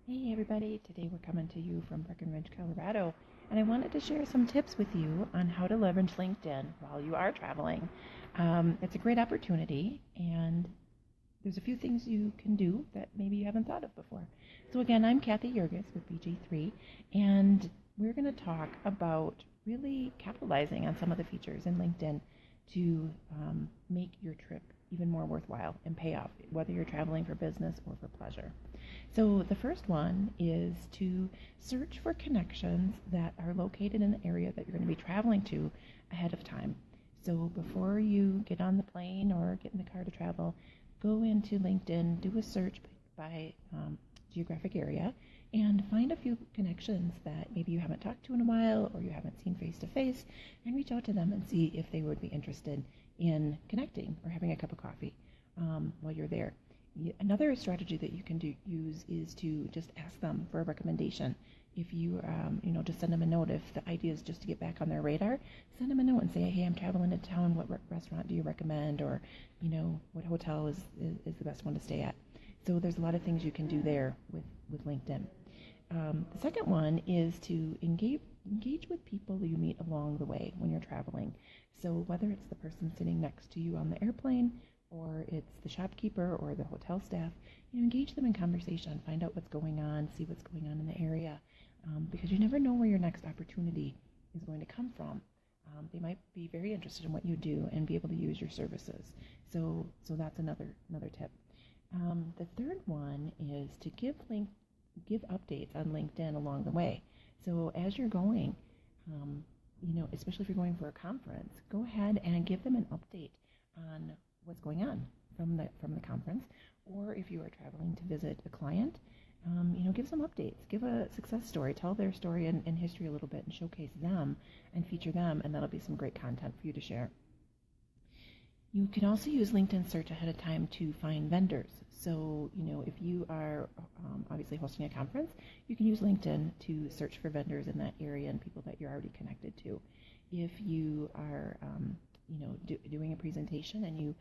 Hey everybody, today we're coming to you from Breckenridge, Colorado, and I wanted to share some tips with you on how to leverage LinkedIn while you are traveling. It's a great opportunity, and there's a few things you can do that maybe you haven't thought of before. So again, I'm Kathy Yergis with BG3, and we're going to talk about really capitalizing on some of the features in LinkedIn to make your trip even more worthwhile and pay off, whether you're traveling for business or for pleasure. So the first one is to search for connections that are located in the area that you're going to be traveling to ahead of time. So before you get on the plane or get in the car to travel, go into LinkedIn, do a search by geographic area, and find a few connections that maybe you haven't talked to in a while or you haven't seen face to face, and reach out to them and see if they would be interested in connecting or having a cup of coffee while you're there. Another strategy that you can use is to just ask them for a recommendation. If you, just send them a note. If the idea is just to get back on their radar, send them a note and say, hey, I'm traveling to town. What restaurant do you recommend? Or, what hotel is the best one to stay at? So there's a lot of things you can do there with LinkedIn. The second one is to engage with people you meet along the way when you're traveling. So whether it's the person sitting next to you on the airplane, or it's the shopkeeper or the hotel staff, engage them in conversation, find out what's going on, see what's going on in the area, because you never know where your next opportunity is going to come from. They might be very interested in what you do and be able to use your services. So that's another tip. The third one is to give updates on LinkedIn along the way. So as you're going, especially if you're going for a conference, go ahead and give them an update on what's going on from the conference. Or if you are traveling to visit a client, give some updates, give a success story, tell their story and history a little bit, and showcase them and feature them, and that'll be some great content for you to share. You can also use LinkedIn search ahead of time to find vendors. So, if you are obviously hosting a conference, you can use LinkedIn to search for vendors in that area and people that you're already connected to. If you are, doing a presentation and you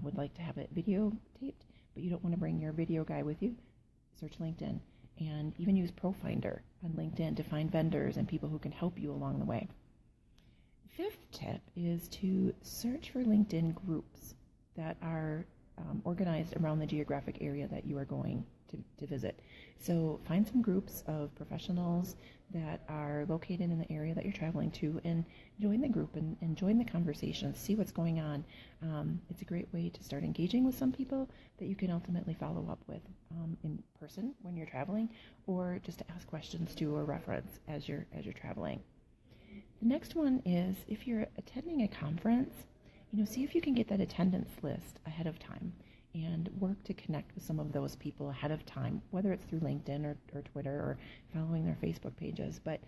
would like to have it video taped, but you don't want to bring your video guy with you, search LinkedIn, and even use ProFinder on LinkedIn to find vendors and people who can help you along the way. Fifth tip is to search for LinkedIn groups that are organized around the geographic area that you are going to visit. So find some groups of professionals that are located in the area that you're traveling to, and join the group and join the conversation, see what's going on. It's a great way to start engaging with some people that you can ultimately follow up with in person when you're traveling, or just to ask questions to or reference as you're traveling. The next one is, if you're attending a conference, see if you can get that attendance list ahead of time and work to connect with some of those people ahead of time, whether it's through LinkedIn or Twitter or following their Facebook pages. But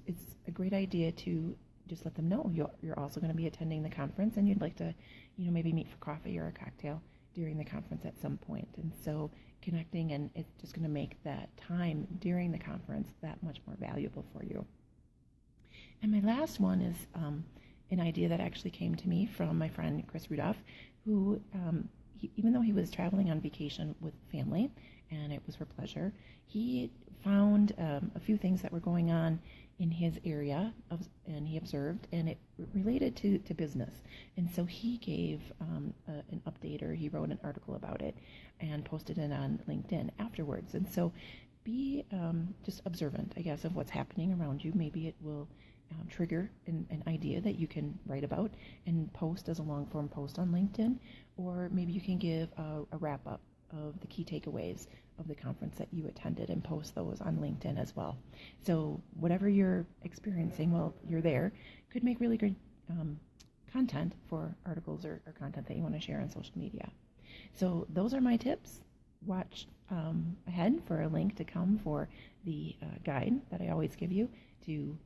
it's a great idea to just let them know you're also going to be attending the conference, and you'd like to, maybe meet for coffee or a cocktail during the conference at some point. And so connecting, and it's just going to make that time during the conference that much more valuable for you. And my last one is an idea that actually came to me from my friend Chris Rudolph, who, even though he was traveling on vacation with family and it was for pleasure, he found a few things that were going on in his area, and he observed, and it related to business. And so he gave an update, or he wrote an article about it and posted it on LinkedIn afterwards. And so be just observant, I guess, of what's happening around you. Maybe it will trigger an idea that you can write about and post as a long-form post on LinkedIn, or maybe you can give a wrap-up of the key takeaways of the conference that you attended and post those on LinkedIn as well. So whatever you're experiencing while you're there could make really good content for articles or content that you want to share on social media. So those are my tips. Watch ahead for a link to come for the guide that I always give you to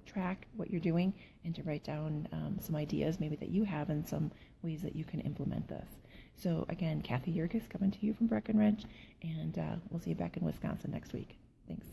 track what you're doing, and to write down some ideas maybe that you have and some ways that you can implement this. So again, Kathy Yergis coming to you from Breckenridge, and we'll see you back in Wisconsin next week. Thanks.